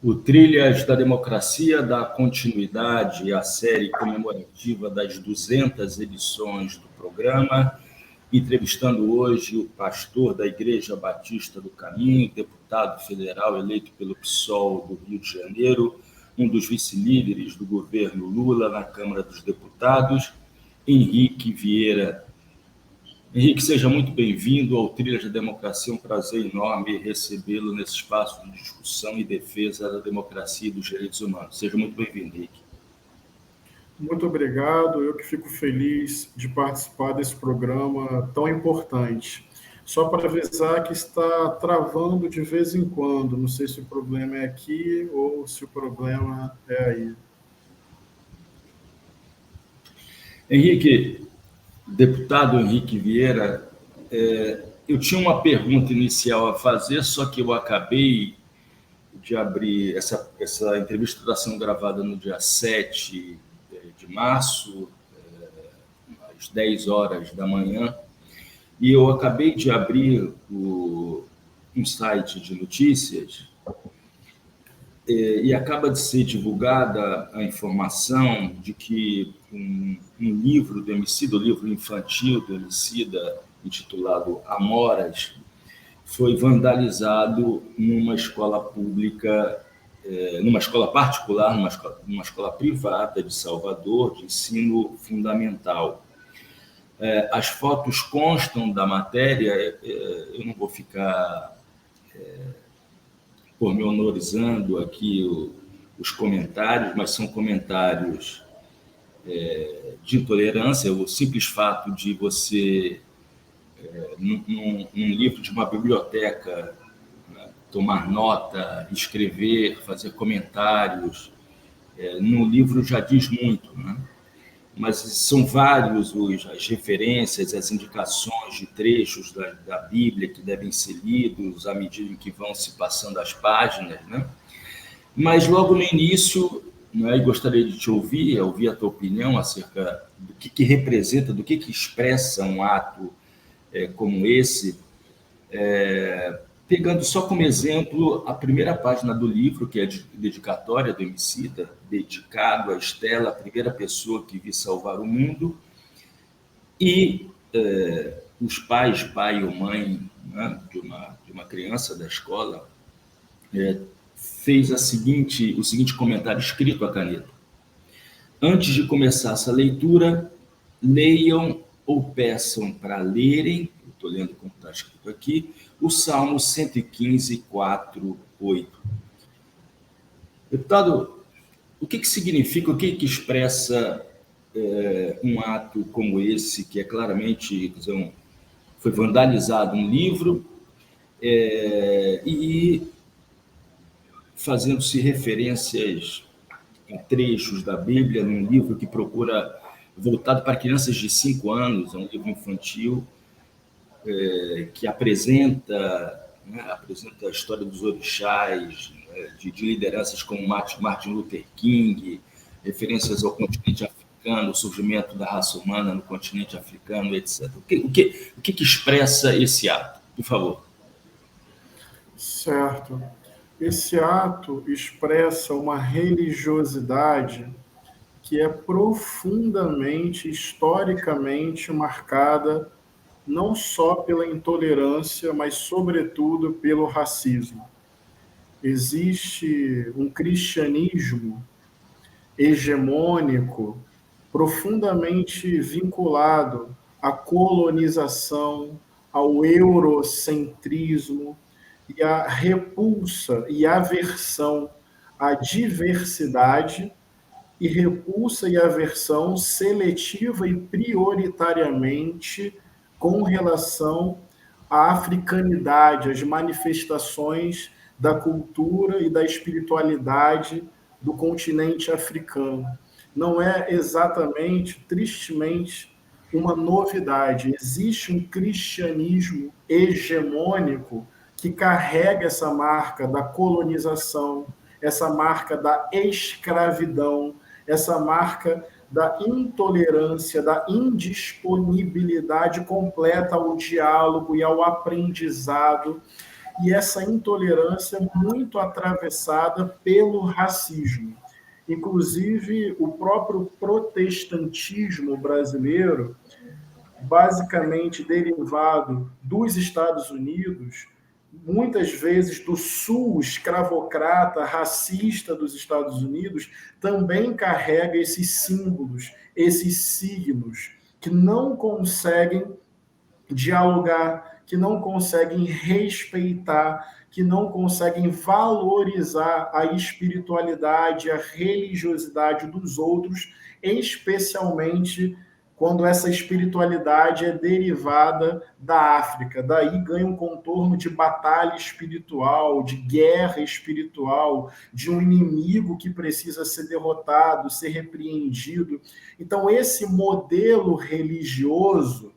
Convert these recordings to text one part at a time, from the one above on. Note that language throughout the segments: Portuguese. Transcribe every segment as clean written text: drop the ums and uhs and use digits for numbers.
O Trilhas da Democracia dá continuidade à série comemorativa das 200 edições do programa, entrevistando hoje o pastor da Igreja Batista do Caminho, deputado federal eleito pelo PSOL do Rio de Janeiro, um dos vice-líderes do governo Lula na Câmara dos Deputados, Henrique Vieira. Henrique, seja muito bem-vindo ao Trilhas da Democracia. É um prazer enorme recebê-lo nesse espaço de discussão e defesa da democracia e dos direitos humanos. Seja muito bem-vindo, Henrique. Muito obrigado. Eu que fico feliz de participar desse programa tão importante. Só para avisar que está travando de vez em quando. Não sei se o problema é aqui ou se o problema é aí. Henrique, deputado Henrique Vieira, eu tinha uma pergunta inicial a fazer, só que eu acabei de abrir essa entrevista, está sendo gravada no dia 7 de março, às 10 horas da manhã, e eu acabei de abrir um site de notícias e acaba de ser divulgada a informação de que um livro do Emicida, o livro infantil do Emicida, intitulado Amoras, foi vandalizado numa escola pública, numa escola particular, numa escola privada de Salvador, de ensino fundamental. As fotos constam da matéria, eu não vou ficar pormenorizando aqui os comentários, mas são comentários de intolerância. O simples fato de você, num livro de uma biblioteca, tomar nota, escrever, fazer comentários, no livro já diz muito, né? Mas são vários as referências, as indicações de trechos da Bíblia que devem ser lidos à medida em que vão se passando as páginas, né? Mas logo no início, né, e gostaria de te ouvir a tua opinião acerca do que representa, do que expressa um ato como esse, pegando só como exemplo a primeira página do livro, que é a dedicatória do Emicida, dedicado a Estela, a primeira pessoa que vi salvar o mundo, e os pais, pai ou mãe, né, de uma criança da escola, fez o seguinte comentário escrito à caneta: antes de começar essa leitura, leiam ou peçam para lerem, eu estou lendo como está escrito aqui, o Salmo 115, 4, 8. Deputado, o que significa, o que expressa um ato como esse, que é claramente, foi vandalizado um livro e fazendo-se referências a trechos da Bíblia, num livro que procura, voltado para crianças de 5 anos, é um livro infantil, que apresenta a história dos orixás, de lideranças como Martin Luther King, referências ao continente africano, o surgimento da raça humana no continente africano, etc. O que expressa esse ato? Por favor. Certo. Esse ato expressa uma religiosidade que é profundamente, historicamente marcada não só pela intolerância, mas, sobretudo, pelo racismo. Existe um cristianismo hegemônico profundamente vinculado à colonização, ao eurocentrismo e à repulsa e aversão à diversidade e repulsa e aversão seletiva e prioritariamente com relação à africanidade, às manifestações da cultura e da espiritualidade do continente africano. Não é exatamente, tristemente, uma novidade. Existe um cristianismo hegemônico que carrega essa marca da colonização, essa marca da escravidão, essa marca da intolerância, da indisponibilidade completa ao diálogo e ao aprendizado. e essa intolerância muito atravessada pelo racismo. Inclusive, o próprio protestantismo brasileiro, basicamente derivado dos Estados Unidos, muitas vezes do sul escravocrata, racista dos Estados Unidos, também carrega esses símbolos, esses signos, que não conseguem dialogar, que não conseguem respeitar, que não conseguem valorizar a espiritualidade, a religiosidade dos outros, especialmente quando essa espiritualidade é derivada da África. Daí ganha um contorno de batalha espiritual, de guerra espiritual, de um inimigo que precisa ser derrotado, ser repreendido. Então, esse modelo religioso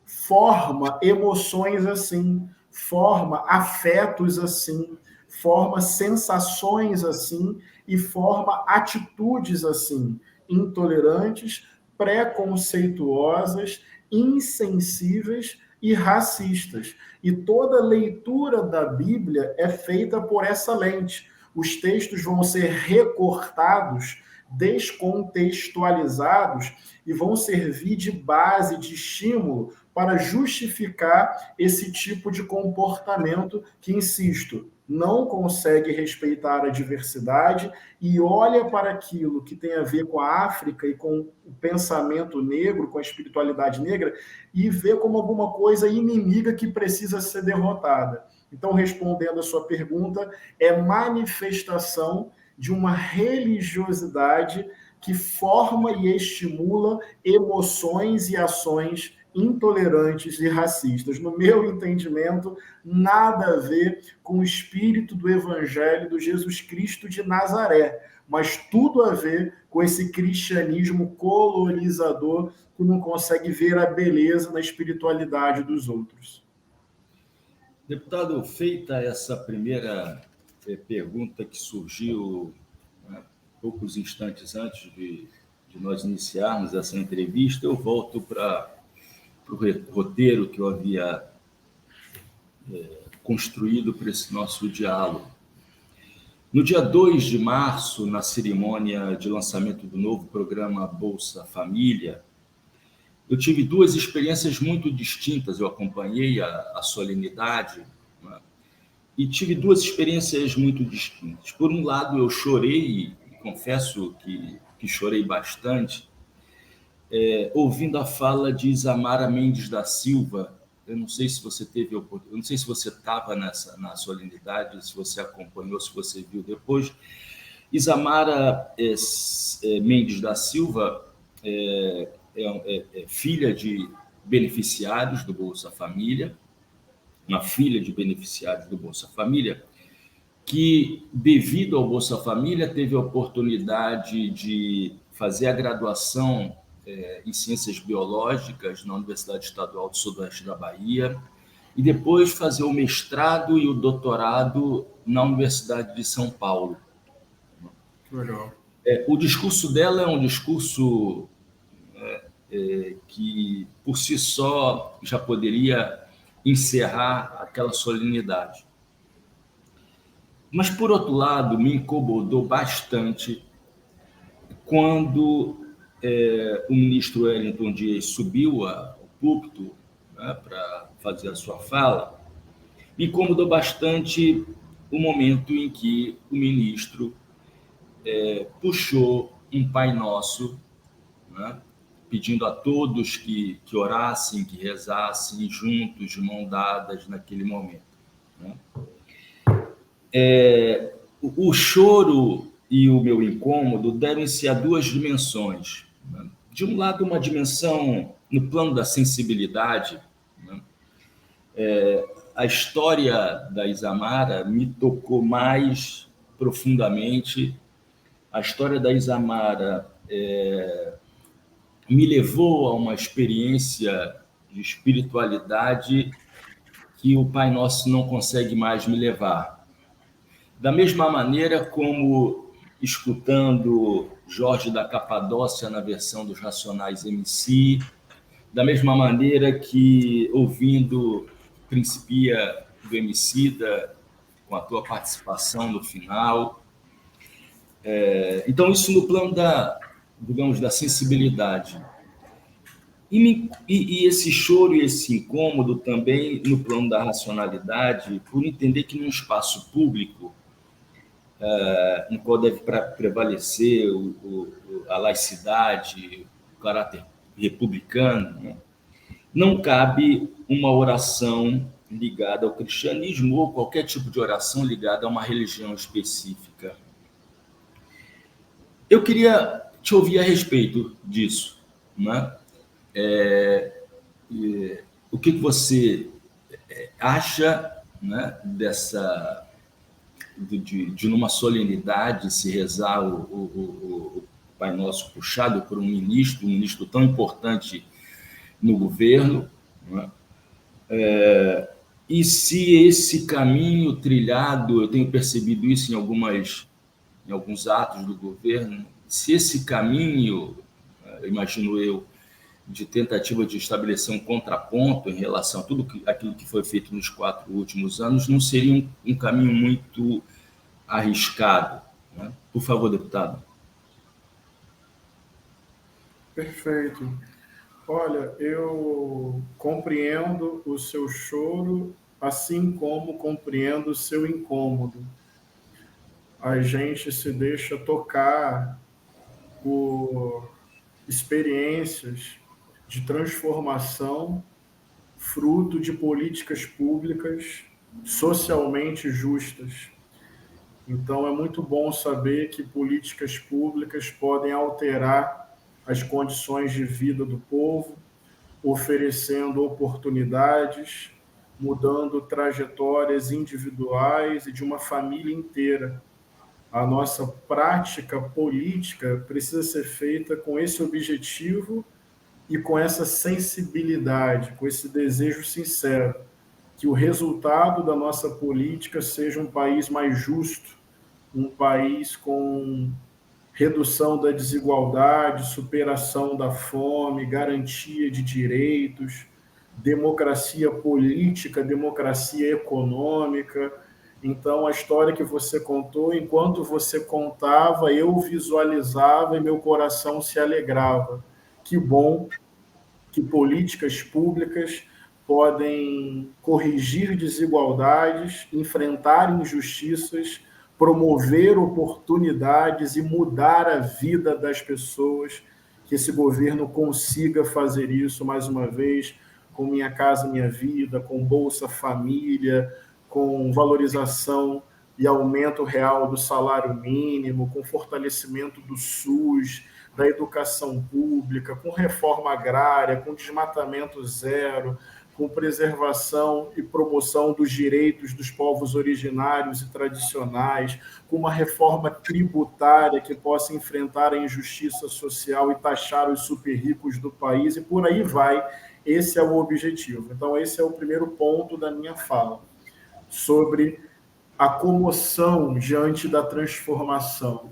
forma emoções assim, forma afetos assim, forma sensações assim e forma atitudes assim, intolerantes, preconceituosas, insensíveis e racistas. E toda leitura da Bíblia é feita por essa lente. Os textos vão ser recortados, descontextualizados e vão servir de base, de estímulo para justificar esse tipo de comportamento que, insisto, não consegue respeitar a diversidade e olha para aquilo que tem a ver com a África e com o pensamento negro, com a espiritualidade negra, e vê como alguma coisa inimiga que precisa ser derrotada. Então, respondendo a sua pergunta, é manifestação de uma religiosidade que forma e estimula emoções e ações intolerantes e racistas. No meu entendimento, nada a ver com o espírito do Evangelho do Jesus Cristo de Nazaré, mas tudo a ver com esse cristianismo colonizador que não consegue ver a beleza na espiritualidade dos outros. Deputado, feita essa primeira pergunta que surgiu, né, poucos instantes antes de nós iniciarmos essa entrevista, eu volto para o roteiro que eu havia construído para esse nosso diálogo. No dia 2 de março, na cerimônia de lançamento do novo programa Bolsa Família, eu tive duas experiências muito distintas. Eu acompanhei a solenidade, né, e tive duas experiências muito distintas. Por um lado, eu chorei, e confesso que chorei bastante, ouvindo a fala de Isamara Mendes da Silva. Eu não sei se você teve oportunidade, eu não sei se você estava na solenidade, se você acompanhou, se você viu depois. Isamara Mendes da Silva é filha de beneficiários do Bolsa Família, uma filha de beneficiários do Bolsa Família, que, devido ao Bolsa Família, teve a oportunidade de fazer a graduação em Ciências Biológicas na Universidade Estadual do Sudoeste da Bahia e depois fazer o mestrado e o doutorado na Universidade de São Paulo. Legal. O discurso dela é um discurso que, por si só, já poderia encerrar aquela solenidade. Mas, por outro lado, me incomodou bastante quando o ministro Wellington Dias subiu ao púlpito, né, para fazer a sua fala. Me incomodou bastante o momento em que o ministro puxou um Pai Nosso, né, pedindo a todos que orassem, que rezassem juntos, de mão dadas, naquele momento, né. O choro e o meu incômodo devem-se a duas dimensões, né? De um lado, uma dimensão no plano da sensibilidade, né? A história da Isamara me tocou mais profundamente. A história da Isamara me levou a uma experiência de espiritualidade que o Pai Nosso não consegue mais me levar. Da mesma maneira como, escutando Jorge da Capadócia na versão dos Racionais MC, da mesma maneira que, ouvindo Principia do Emicida com a tua participação no final. Então, isso no plano digamos, da sensibilidade. E esse choro e esse incômodo também no plano da racionalidade, por entender que num espaço público, no qual deve prevalecer a laicidade, o caráter republicano, né? Não cabe uma oração ligada ao cristianismo ou qualquer tipo de oração ligada a uma religião específica. Eu queria te ouvir a respeito disso, né? O que você acha, né, de numa solenidade se rezar o Pai Nosso puxado por um ministro tão importante no governo, né? E se esse caminho trilhado, eu tenho percebido isso em alguns atos do governo, se esse caminho, imagino eu, de tentativa de estabelecer um contraponto em relação a tudo aquilo que foi feito nos 4 últimos anos, não seria um caminho muito arriscado, né? Por favor, deputado. Perfeito. Olha, eu compreendo o seu choro, assim como compreendo o seu incômodo. A gente se deixa tocar por experiências de transformação, fruto de políticas públicas socialmente justas. Então, é muito bom saber que políticas públicas podem alterar as condições de vida do povo, oferecendo oportunidades, mudando trajetórias individuais e de uma família inteira. A nossa prática política precisa ser feita com esse objetivo e com essa sensibilidade, com esse desejo sincero, que o resultado da nossa política seja um país mais justo, um país com redução da desigualdade, superação da fome, garantia de direitos, democracia política, democracia econômica. Então, a história que você contou, enquanto você contava, eu visualizava e meu coração se alegrava. Que bom que políticas públicas podem corrigir desigualdades, enfrentar injustiças, promover oportunidades e mudar a vida das pessoas, que esse governo consiga fazer isso, mais uma vez, com Minha Casa Minha Vida, com Bolsa Família, com valorização e aumento real do salário mínimo, com fortalecimento do SUS, da educação pública, com reforma agrária, com desmatamento zero, com preservação e promoção dos direitos dos povos originários e tradicionais, com uma reforma tributária que possa enfrentar a injustiça social e taxar os super ricos do país, e por aí vai. Esse é o objetivo. Então, esse é o primeiro ponto da minha fala, sobre a comoção diante da transformação.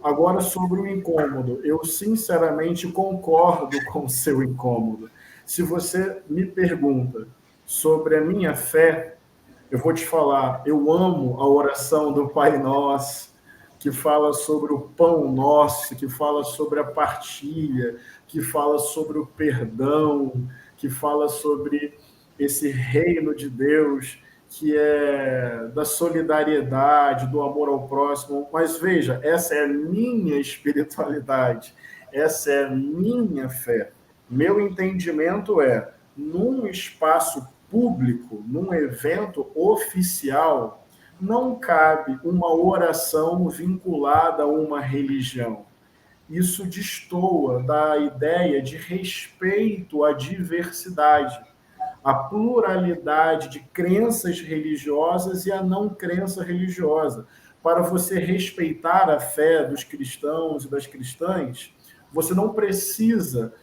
Agora, sobre o incômodo, eu sinceramente concordo com o seu incômodo. Se você me pergunta sobre a minha fé, eu vou te falar, eu amo a oração do Pai Nosso, que fala sobre o pão nosso, que fala sobre a partilha, que fala sobre o perdão, que fala sobre esse reino de Deus, que é da solidariedade, do amor ao próximo. Mas veja, essa é a minha espiritualidade, essa é a minha fé. Meu entendimento é, num espaço público, num evento oficial, não cabe uma oração vinculada a uma religião. Isso destoa da ideia de respeito à diversidade, a pluralidade de crenças religiosas e a não crença religiosa. Para você respeitar a fé dos cristãos e das cristãs, você não precisa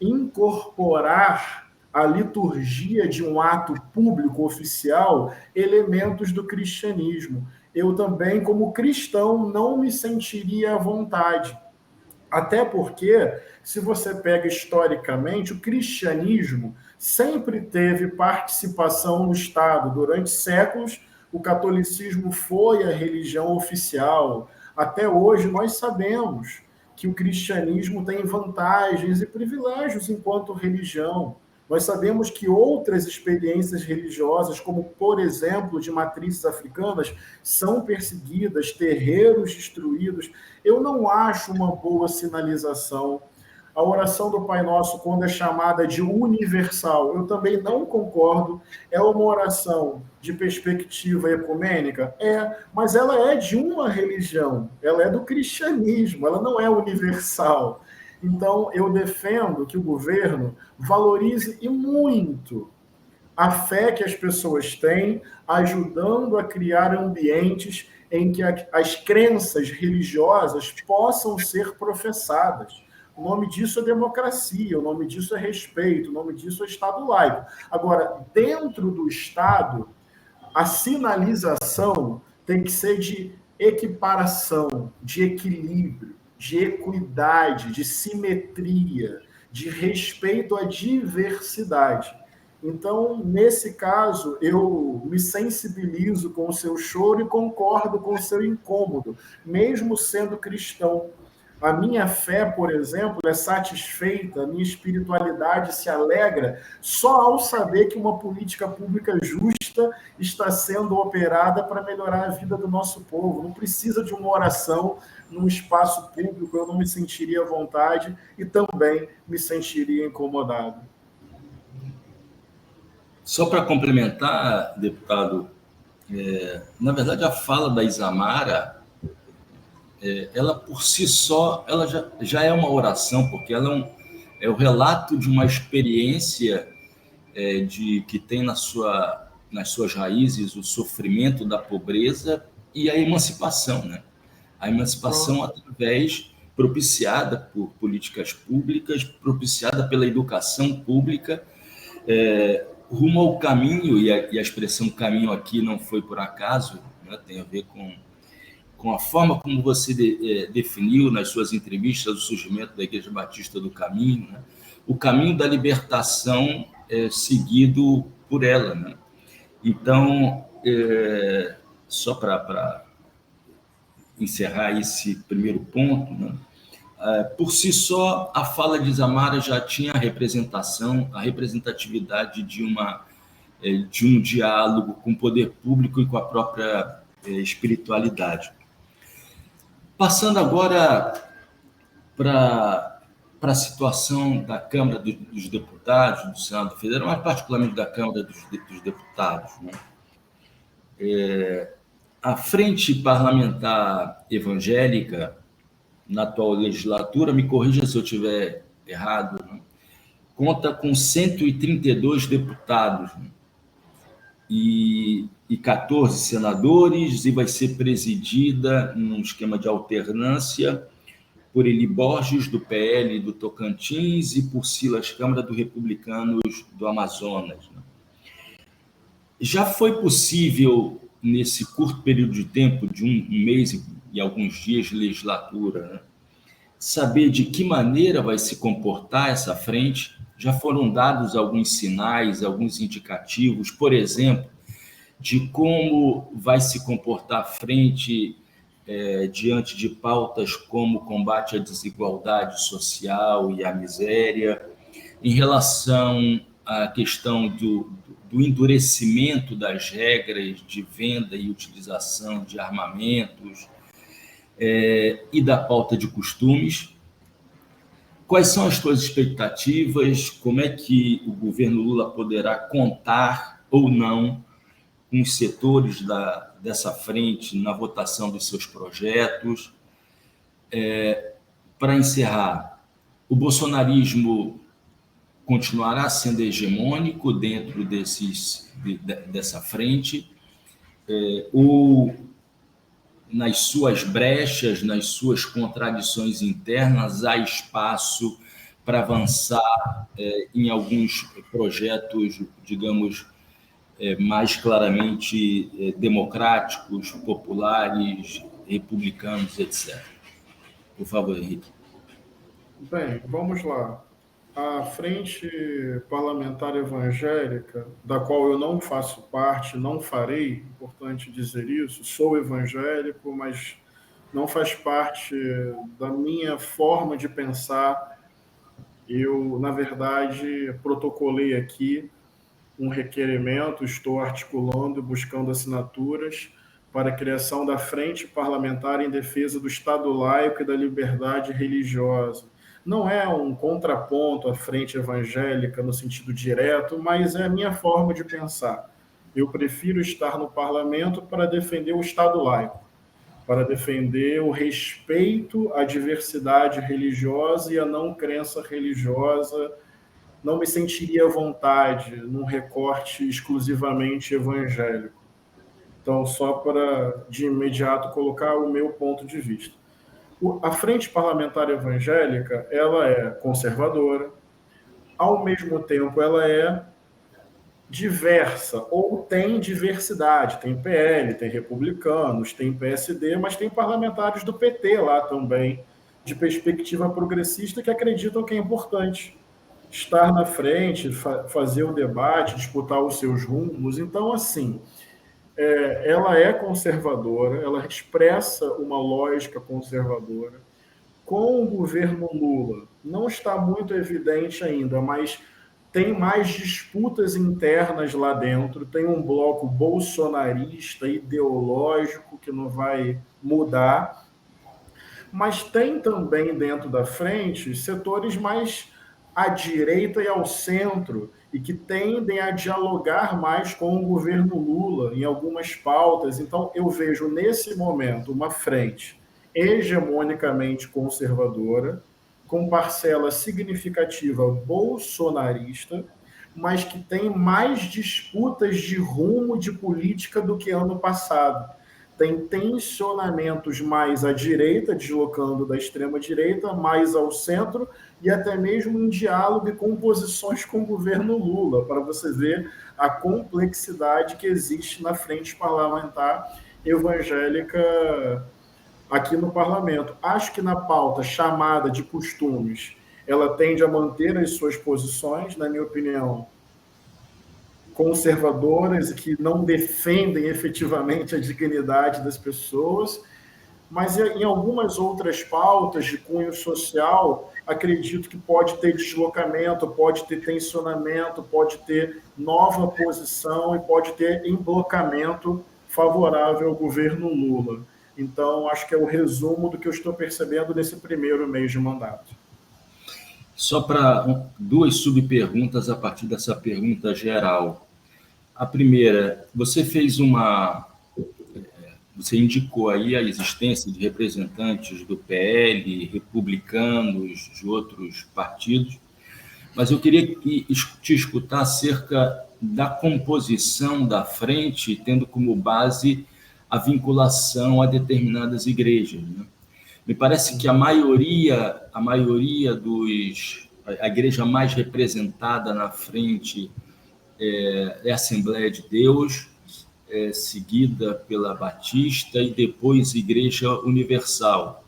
incorporar à liturgia de um ato público oficial elementos do cristianismo. Eu também, como cristão, não me sentiria à vontade. Até porque, se você pega historicamente, o cristianismo sempre teve participação no Estado. Durante séculos, o catolicismo foi a religião oficial. Até hoje, nós sabemos que o cristianismo tem vantagens e privilégios enquanto religião. Nós sabemos que outras experiências religiosas, como, por exemplo, de matrizes africanas, são perseguidas, terreiros destruídos. Eu não acho uma boa sinalização. A oração do Pai Nosso, quando é chamada de universal, eu também não concordo. É uma oração de perspectiva ecumênica? É, mas ela é de uma religião, ela é do cristianismo, ela não é universal. Então, eu defendo que o governo valorize e muito a fé que as pessoas têm, ajudando a criar ambientes em que as crenças religiosas possam ser professadas. O nome disso é democracia, o nome disso é respeito, o nome disso é Estado laico. Agora, dentro do Estado, a sinalização tem que ser de equiparação, de equilíbrio, de equidade, de simetria, de respeito à diversidade. Então, nesse caso, eu me sensibilizo com o seu choro e concordo com o seu incômodo, mesmo sendo cristão. A minha fé, por exemplo, é satisfeita, a minha espiritualidade se alegra só ao saber que uma política pública justa está sendo operada para melhorar a vida do nosso povo. Não precisa de uma oração num espaço público, eu não me sentiria à vontade e também me sentiria incomodado. Só para complementar, deputado, na verdade, a fala da Isamara, ela por si só, ela já é uma oração, porque ela é o relato de uma experiência que tem nas suas raízes o sofrimento da pobreza e a emancipação, né? A emancipação através, propiciada por políticas públicas, propiciada pela educação pública, rumo ao caminho, e a expressão caminho aqui não foi por acaso, né? Tem a ver com a forma como você definiu nas suas entrevistas o surgimento da Igreja Batista do Caminho, né? O caminho da libertação seguido por ela, né? Então, só para encerrar esse primeiro ponto, né? Por si só, a fala de Isamara já tinha a representatividade de um diálogo com o poder público e com a própria espiritualidade. Passando agora para a situação da Câmara dos Deputados, do Senado Federal, mas particularmente da Câmara dos Deputados, né? A Frente Parlamentar Evangélica, na atual legislatura, me corrija se eu estiver errado, né? Conta com 132 deputados, né? E 14 senadores, e vai ser presidida num esquema de alternância por Eli Borges, do PL do Tocantins, e por Silas Câmara, do Republicanos do Amazonas, né? Já foi possível, nesse curto período de tempo, de um mês e alguns dias de legislatura, né, saber de que maneira vai se comportar essa frente? Já foram dados alguns sinais, alguns indicativos, por exemplo, de como vai se comportar a frente diante de pautas como o combate à desigualdade social e à miséria, em relação à questão do endurecimento das regras de venda e utilização de armamentos e da pauta de costumes. Quais são as suas expectativas? Como é que o governo Lula poderá contar ou não com os setores dessa frente na votação dos seus projetos? Para encerrar, o bolsonarismo continuará sendo hegemônico dentro dessa frente, ou nas suas brechas, nas suas contradições internas, há espaço para avançar em alguns projetos, digamos, mais claramente democráticos, populares, republicanos, etc. Por favor, Henrique. Bem, vamos lá. A Frente Parlamentar Evangélica, da qual eu não faço parte, não farei, importante dizer isso, sou evangélico, mas não faz parte da minha forma de pensar. Eu, na verdade, protocolei aqui um requerimento, estou articulando e buscando assinaturas para a criação da Frente Parlamentar em Defesa do Estado Laico e da Liberdade Religiosa. Não é um contraponto à frente evangélica no sentido direto, mas é a minha forma de pensar. Eu prefiro estar no parlamento para defender o Estado laico, para defender o respeito à diversidade religiosa e à não crença religiosa. Não me sentiria à vontade num recorte exclusivamente evangélico. Então, só para de imediato colocar o meu ponto de vista. A Frente Parlamentar Evangélica, ela é conservadora, ao mesmo tempo ela é diversa, ou tem diversidade, tem PL, tem republicanos, tem PSD, mas tem parlamentares do PT lá também, de perspectiva progressista, que acreditam que é importante estar na frente, fazer o debate, disputar os seus rumos. Então, assim, ela é conservadora, ela expressa uma lógica conservadora. Com o governo Lula, não está muito evidente ainda, mas tem mais disputas internas lá dentro, tem um bloco bolsonarista, ideológico, que não vai mudar, mas tem também dentro da frente setores mais à direita e ao centro, e que tendem a dialogar mais com o governo Lula em algumas pautas. Então, eu vejo nesse momento uma frente hegemonicamente conservadora, com parcela significativa bolsonarista, mas que tem mais disputas de rumo de política do que ano passado. Tem tensionamentos mais à direita, deslocando da extrema-direita, mais ao centro, e até mesmo em diálogo e composições com o governo Lula, para você ver a complexidade que existe na frente parlamentar evangélica aqui no parlamento. Acho que na pauta chamada de costumes, ela tende a manter as suas posições, na minha opinião, conservadoras e que não defendem efetivamente a dignidade das pessoas, mas em algumas outras pautas de cunho social, acredito que pode ter deslocamento, pode ter tensionamento, pode ter nova posição e pode ter emblocamento favorável ao governo Lula. Então, acho que é o resumo do que eu estou percebendo nesse primeiro mês de mandato. Só para duas subperguntas a partir dessa pergunta geral. A primeira, você indicou aí a existência de representantes do PL, republicanos, de outros partidos, mas eu queria te escutar acerca da composição da frente, tendo como base a vinculação a determinadas igrejas, né? Me parece que a igreja mais representada na frente é a Assembleia de Deus, seguida pela Batista e depois Igreja Universal,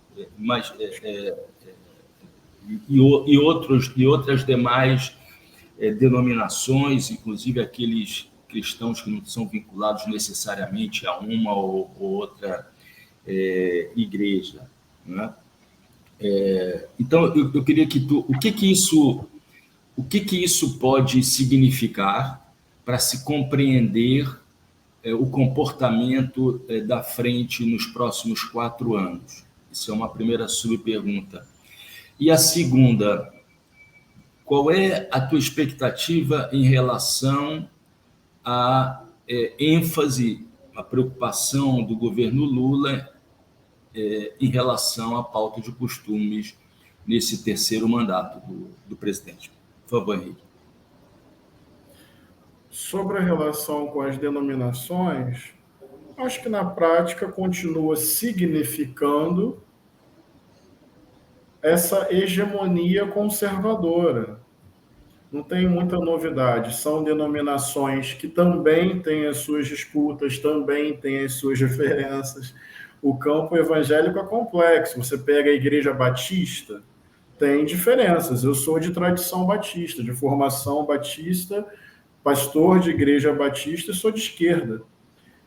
e outras demais denominações, inclusive aqueles cristãos que não são vinculados necessariamente a uma ou outra igreja, né? Então, eu queria que o que isso pode significar para se compreender o comportamento da frente nos próximos 4 anos? Isso é uma primeira subpergunta. E a segunda, qual é a tua expectativa em relação à ênfase, à preocupação do governo Lula em relação à pauta de costumes nesse terceiro mandato do presidente? Por favor, Henrique. Sobre a relação com as denominações, acho que na prática continua significando essa hegemonia conservadora. Não tem muita novidade. São denominações que também têm as suas disputas, também têm as suas diferenças. O campo evangélico é complexo. Você pega a Igreja Batista, Tem diferenças. Eu sou de tradição batista, de formação batista, pastor de igreja batista e sou de esquerda.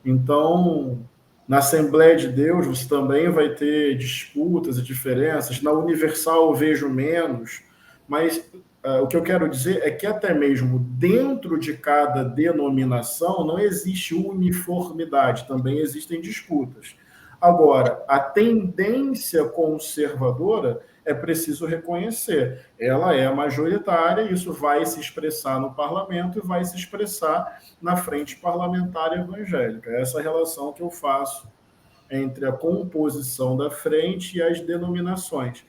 Então, na Assembleia de Deus, você também vai ter disputas e diferenças. Na Universal, eu vejo menos. Mas o que eu quero dizer é que até mesmo dentro de cada denominação não existe uniformidade, também existem disputas. Agora, a tendência conservadora é preciso reconhecer. Ela é majoritária, e isso vai se expressar no parlamento e vai se expressar na frente parlamentar evangélica. Essa é a relação que eu faço entre a composição da frente e as denominações.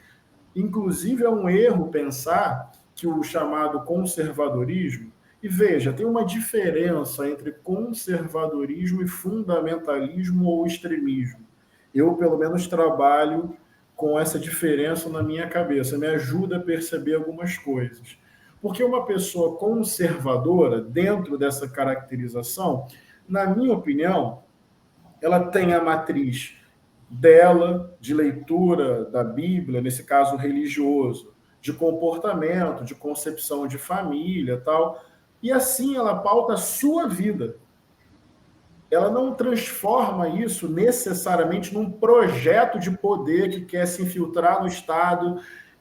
Inclusive, é um erro pensar que o chamado conservadorismo, e veja, tem uma diferença entre conservadorismo e fundamentalismo ou extremismo. Eu, pelo menos, trabalho com essa diferença na minha cabeça, me ajuda a perceber algumas coisas. Porque uma pessoa conservadora, dentro dessa caracterização, na minha opinião, ela tem a matriz dela, de leitura da Bíblia, nesse caso religioso, de comportamento, de concepção de família, tal, e assim ela pauta a sua vida. Ela não transforma isso necessariamente num projeto de poder que quer se infiltrar no Estado,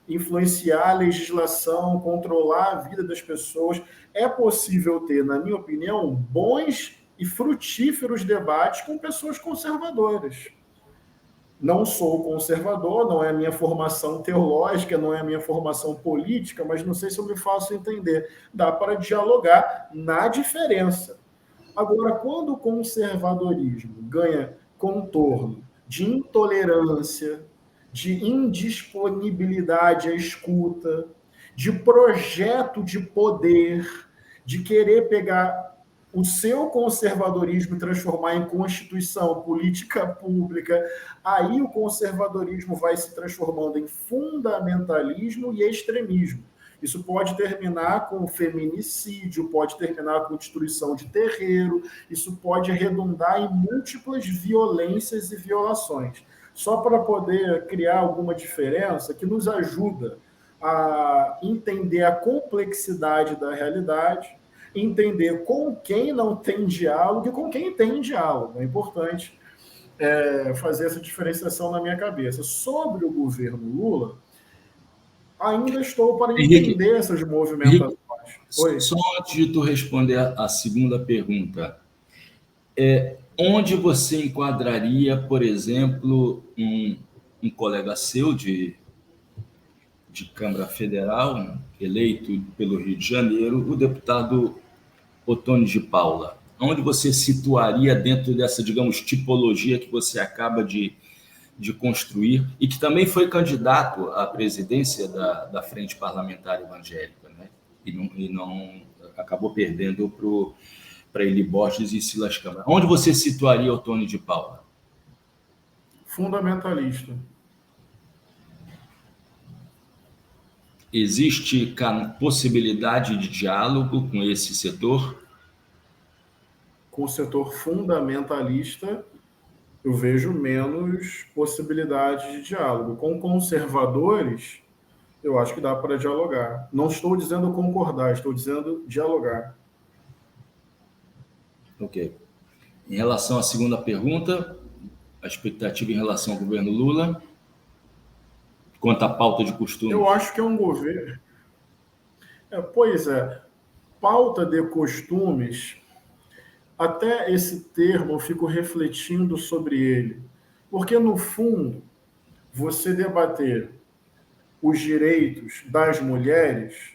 influenciar a legislação, controlar a vida das pessoas. É possível ter, na minha opinião, bons e frutíferos debates com pessoas conservadoras. Não sou conservador, não é a minha formação teológica, não é a minha formação política, mas não sei se eu me faço entender. Dá para dialogar na diferença. Agora, quando o conservadorismo ganha contorno de intolerância, de indisponibilidade à escuta, de projeto de poder, de querer pegar o seu conservadorismo e transformar em constituição, política pública, aí o conservadorismo vai se transformando em fundamentalismo e extremismo. Isso pode terminar com feminicídio, pode terminar com destruição de terreiro, isso pode redundar em múltiplas violências e violações. Só para poder criar alguma diferença que nos ajuda a entender a complexidade da realidade, entender com quem não tem diálogo e com quem tem diálogo. É importante fazer essa diferenciação na minha cabeça. Sobre o governo Lula, ainda estou para entender essas movimentações. Henrique, só antes de tu responder a segunda pergunta, onde você enquadraria, por exemplo, um colega seu de Câmara Federal, eleito pelo Rio de Janeiro, o deputado Ottoni de Paula? Onde você situaria dentro dessa, digamos, tipologia que você acaba de construir e que também foi candidato à presidência da Frente Parlamentar Evangélica, né? E não acabou perdendo para Eli Borges e Silas Câmara. Onde você situaria Ottoni de Paula? Fundamentalista. Existe possibilidade de diálogo com esse setor? Com o setor fundamentalista, eu vejo menos possibilidade de diálogo. Com conservadores, eu acho que dá para dialogar. Não estou dizendo concordar, estou dizendo dialogar. Ok. Em relação à segunda pergunta, a expectativa em relação ao governo Lula, quanto à pauta de costumes? Eu acho que é um governo... Pois é, pauta de costumes, até esse termo eu fico refletindo sobre ele. Porque, no fundo, você debater os direitos das mulheres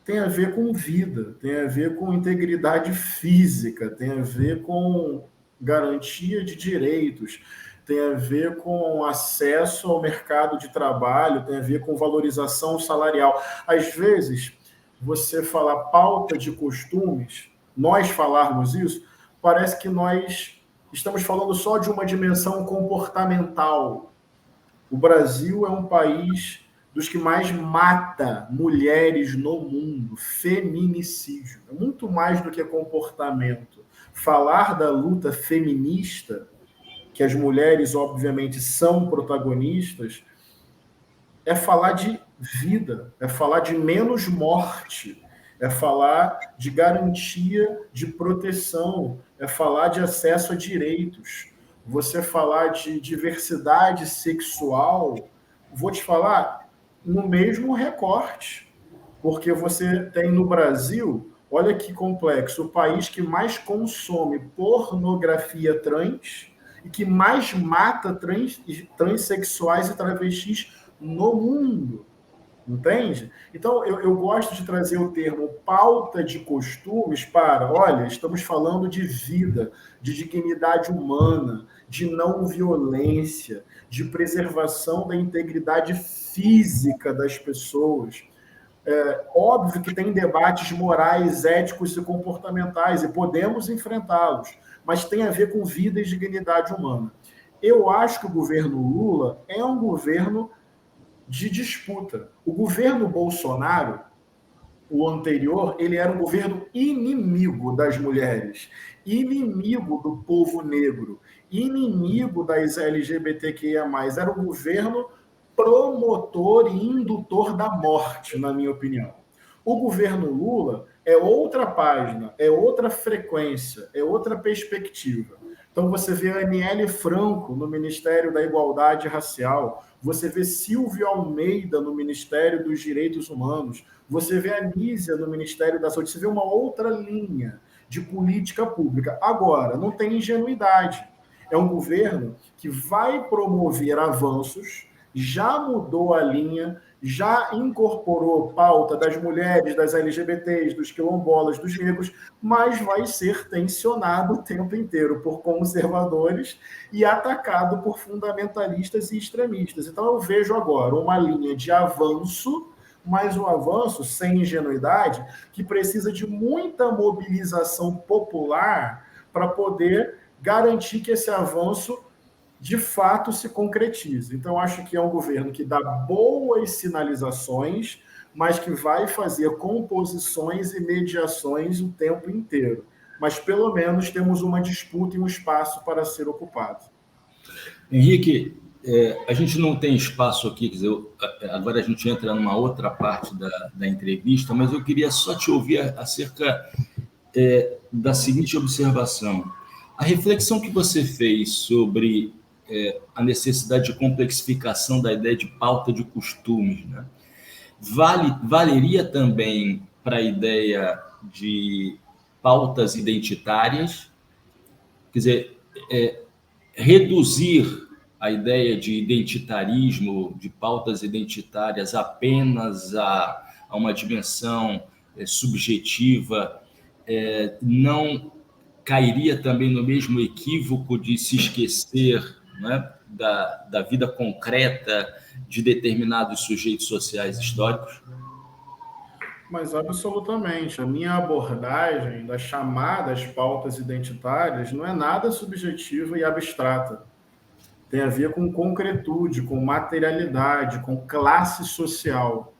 tem a ver com vida, tem a ver com integridade física, tem a ver com garantia de direitos, tem a ver com acesso ao mercado de trabalho, tem a ver com valorização salarial. Às vezes, você fala pauta de costumes, nós falarmos isso, parece que nós estamos falando só de uma dimensão comportamental. O Brasil é um país dos que mais mata mulheres no mundo, feminicídio. É muito mais do que comportamento. Falar da luta feminista, que as mulheres, obviamente, são protagonistas, é falar de vida, é falar de menos morte, é falar de garantia de proteção, é falar de acesso a direitos. Você falar de diversidade sexual, vou te falar, no mesmo recorte. Porque você tem no Brasil, olha que complexo, o país que mais consome pornografia trans e que mais mata transexuais e travestis no mundo. Entende? Então, eu gosto de trazer o termo pauta de costumes para, olha, estamos falando de vida, de dignidade humana, de não violência, de preservação da integridade física das pessoas. Óbvio que tem debates morais, éticos e comportamentais, e podemos enfrentá-los, mas tem a ver com vida e dignidade humana. Eu acho que o governo Lula é um governo de disputa. O governo Bolsonaro, o anterior, ele era um governo inimigo das mulheres, inimigo do povo negro, inimigo das LGBTQIA+. Era um governo promotor e indutor da morte, na minha opinião. O governo Lula é outra página, é outra frequência, é outra perspectiva. Então você vê a Aniele Franco no Ministério da Igualdade Racial, você vê Silvio Almeida no Ministério dos Direitos Humanos, você vê a Nízia no Ministério da Saúde, você vê uma outra linha de política pública. Agora, não tem ingenuidade. É um governo que vai promover avanços, já mudou a linha, já incorporou pauta das mulheres, das LGBTs, dos quilombolas, dos negros, mas vai ser tensionado o tempo inteiro por conservadores e atacado por fundamentalistas e extremistas. Então eu vejo agora uma linha de avanço, mas um avanço sem ingenuidade, que precisa de muita mobilização popular para poder garantir que esse avanço de fato se concretiza. Então, acho que é um governo que dá boas sinalizações, mas que vai fazer composições e mediações o tempo inteiro. Mas, pelo menos, temos uma disputa e um espaço para ser ocupado. Henrique, a gente não tem espaço aqui, quer dizer, agora a gente entra numa outra parte da entrevista, mas eu queria só te ouvir acerca da seguinte observação. A reflexão que você fez sobre a necessidade de complexificação da ideia de pauta de costumes, né? Valeria também para a ideia de pautas identitárias, quer dizer, reduzir a ideia de identitarismo, de pautas identitárias apenas a uma dimensão subjetiva, não cairia também no mesmo equívoco de se esquecer, né, da vida concreta de determinados sujeitos sociais históricos? Mas absolutamente. A minha abordagem das chamadas pautas identitárias não é nada subjetiva e abstrata. Tem a ver com concretude, com materialidade, com classe social.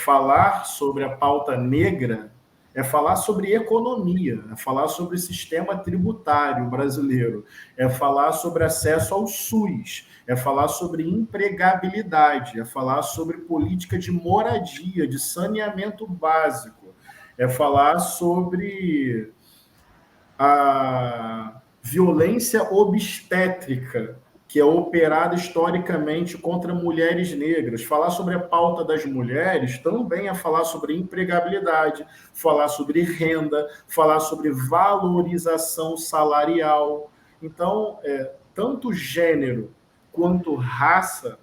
Falar sobre a pauta negra é falar sobre economia, é falar sobre o sistema tributário brasileiro, é falar sobre acesso ao SUS, é falar sobre empregabilidade, é falar sobre política de moradia, de saneamento básico, é falar sobre a violência obstétrica, que é operada historicamente contra mulheres negras. Falar sobre a pauta das mulheres também é falar sobre empregabilidade, falar sobre renda, falar sobre valorização salarial. Então, tanto gênero quanto raça,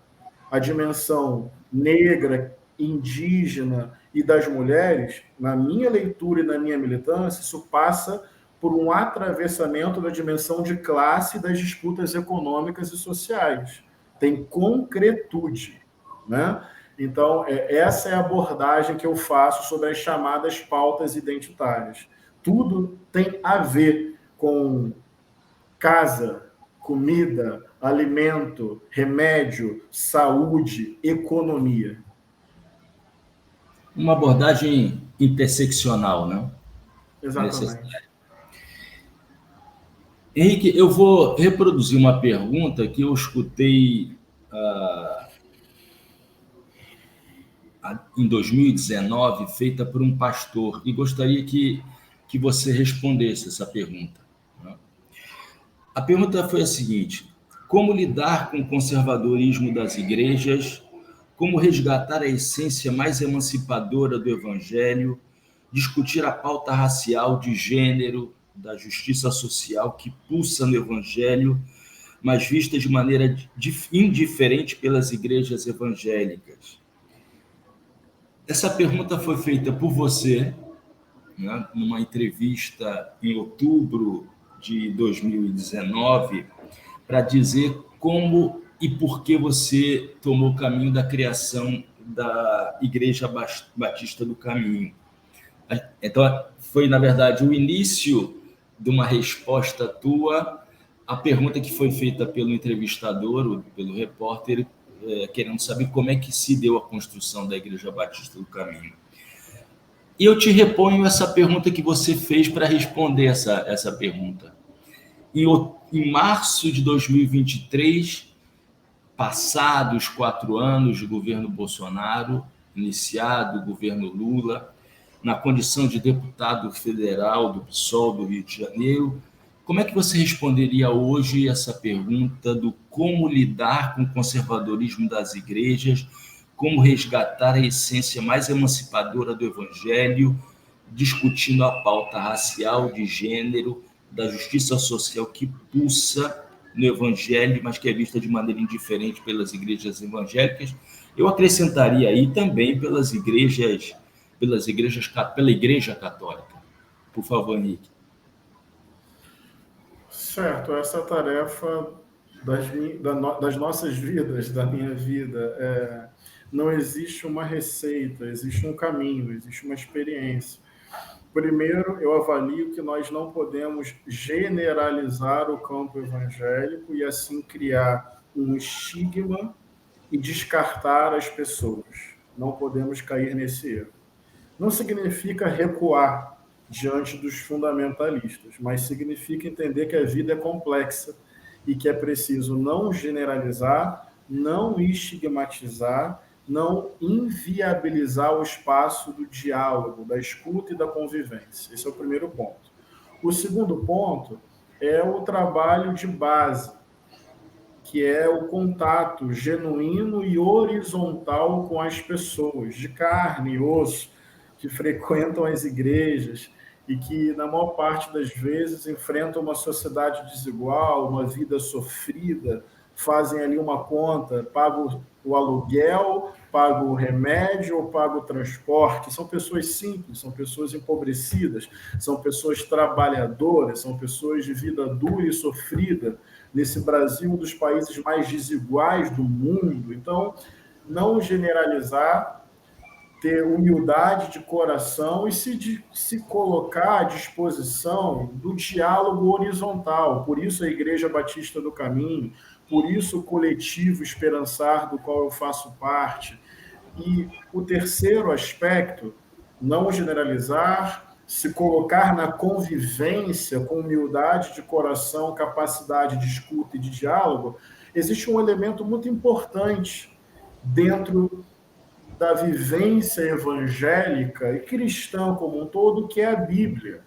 a dimensão negra, indígena e das mulheres, na minha leitura e na minha militância, isso passa por um atravessamento da dimensão de classe e das disputas econômicas e sociais. Tem concretude, né? Então, essa é a abordagem que eu faço sobre as chamadas pautas identitárias. Tudo tem a ver com casa, comida, alimento, remédio, saúde, economia. Uma abordagem interseccional, né? Exatamente. Henrique, eu vou reproduzir uma pergunta que eu escutei em 2019, feita por um pastor, e gostaria que você respondesse essa pergunta. A pergunta foi a seguinte: como lidar com o conservadorismo das igrejas? Como resgatar a essência mais emancipadora do Evangelho? Discutir a pauta racial, de gênero, da justiça social que pulsa no Evangelho, mas vista de maneira indiferente pelas igrejas evangélicas. Essa pergunta foi feita por você, né, numa entrevista em outubro de 2019, para dizer como e por que você tomou o caminho da criação da Igreja Batista do Caminho. Então, foi, na verdade, o início de uma resposta tua à pergunta que foi feita pelo entrevistador, pelo repórter, querendo saber como é que se deu a construção da Igreja Batista do Caminho. E eu te reponho essa pergunta que você fez para responder essa pergunta. Em março de 2023, passados 4 anos de governo Bolsonaro, iniciado o governo Lula, na condição de deputado federal do PSOL do Rio de Janeiro, como é que você responderia hoje essa pergunta do como lidar com o conservadorismo das igrejas, como resgatar a essência mais emancipadora do Evangelho, discutindo a pauta racial, de gênero, da justiça social que pulsa no Evangelho, mas que é vista de maneira indiferente pelas igrejas evangélicas? Eu acrescentaria aí também pela Igreja Católica. Por favor, Henrique. Certo, essa tarefa das nossas vidas, da minha vida, não existe uma receita, existe um caminho, existe uma experiência. Primeiro, eu avalio que nós não podemos generalizar o campo evangélico e assim criar um estigma e descartar as pessoas. Não podemos cair nesse erro. Não significa recuar diante dos fundamentalistas, mas significa entender que a vida é complexa e que é preciso não generalizar, não estigmatizar, não inviabilizar o espaço do diálogo, da escuta e da convivência. Esse é o primeiro ponto. O segundo ponto é o trabalho de base, que é o contato genuíno e horizontal com as pessoas, de carne e osso, que frequentam as igrejas e que, na maior parte das vezes, enfrentam uma sociedade desigual, uma vida sofrida, fazem ali uma conta, pagam o aluguel, pagam o remédio ou pagam o transporte. São pessoas simples, são pessoas empobrecidas, são pessoas trabalhadoras, são pessoas de vida dura e sofrida, nesse Brasil, um dos países mais desiguais do mundo. Então, não generalizar, ter humildade de coração e se colocar à disposição do diálogo horizontal. Por isso a Igreja Batista do Caminho, por isso o coletivo Esperançar, do qual eu faço parte. E o terceiro aspecto, não generalizar, se colocar na convivência com humildade de coração, capacidade de escuta e de diálogo. Existe um elemento muito importante dentro da vivência evangélica e cristã como um todo, que é a Bíblia.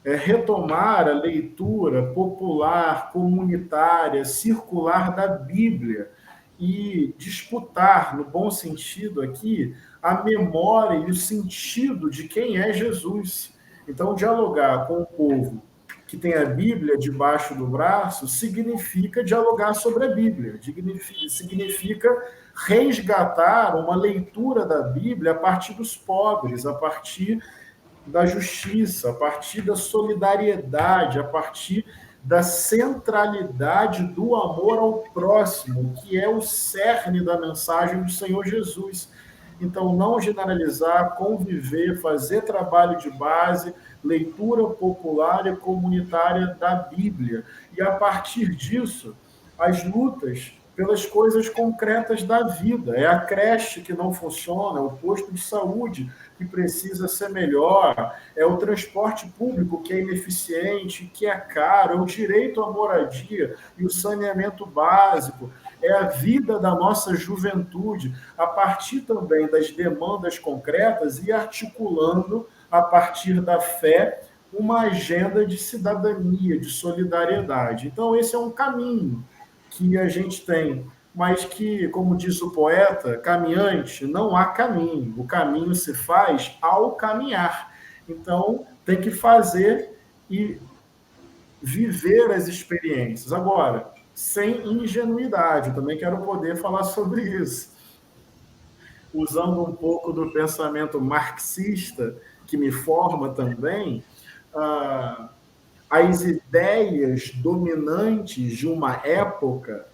É retomar a leitura popular, comunitária, circular da Bíblia e disputar, no bom sentido aqui, a memória e o sentido de quem é Jesus. Então, dialogar com o povo que tem a Bíblia debaixo do braço significa dialogar sobre a Bíblia, significa resgatar uma leitura da Bíblia a partir dos pobres, a partir da justiça, a partir da solidariedade, a partir da centralidade do amor ao próximo, que é o cerne da mensagem do Senhor Jesus. Então, não generalizar, conviver, fazer trabalho de base, leitura popular e comunitária da Bíblia. E, a partir disso, as lutas pelas coisas concretas da vida. É a creche que não funciona, é o posto de saúde que precisa ser melhor, é o transporte público que é ineficiente, que é caro, é o direito à moradia e o saneamento básico. é a vida da nossa juventude, a partir também das demandas concretas e articulando, a partir da fé, uma agenda de cidadania, de solidariedade. Então, esse é um caminho que a gente tem, mas que, como diz o poeta, caminhante, não há caminho. O caminho se faz ao caminhar. Então, tem que fazer e viver as experiências. Agora, sem ingenuidade, eu também quero poder falar sobre isso. Usando um pouco do pensamento marxista, que me forma também, as ideias dominantes de uma época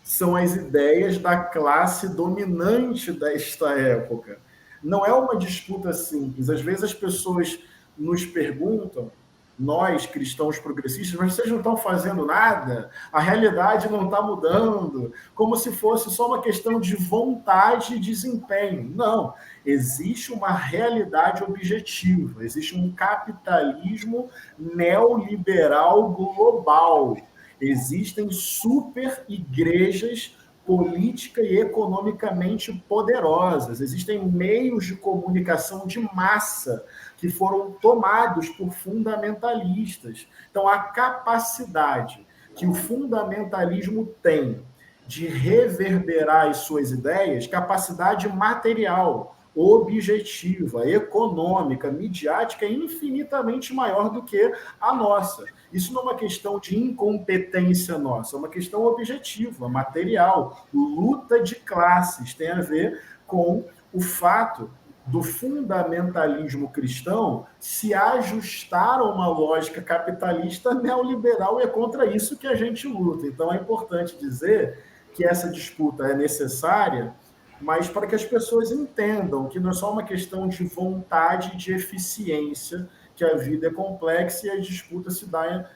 são as ideias da classe dominante desta época. Não é uma disputa simples. Às vezes as pessoas nos perguntam, nós, cristãos progressistas, mas vocês não estão fazendo nada? A realidade não está mudando? Como se fosse só uma questão de vontade e desempenho. Não. Existe uma realidade objetiva. Existe um capitalismo neoliberal global. Existem super igrejas política e economicamente poderosas. Existem meios de comunicação de massa que foram tomados por fundamentalistas. Então, a capacidade que o fundamentalismo tem de reverberar as suas ideias, capacidade material, objetiva, econômica, midiática, é infinitamente maior do que a nossa. Isso não é uma questão de incompetência nossa, é uma questão objetiva, material. Luta de classes tem a ver com o fato do fundamentalismo cristão se ajustar a uma lógica capitalista neoliberal, e é contra isso que a gente luta. Então é importante dizer que essa disputa é necessária, mas para que as pessoas entendam que não é só uma questão de vontade e de eficiência, que a vida é complexa e a disputa se dá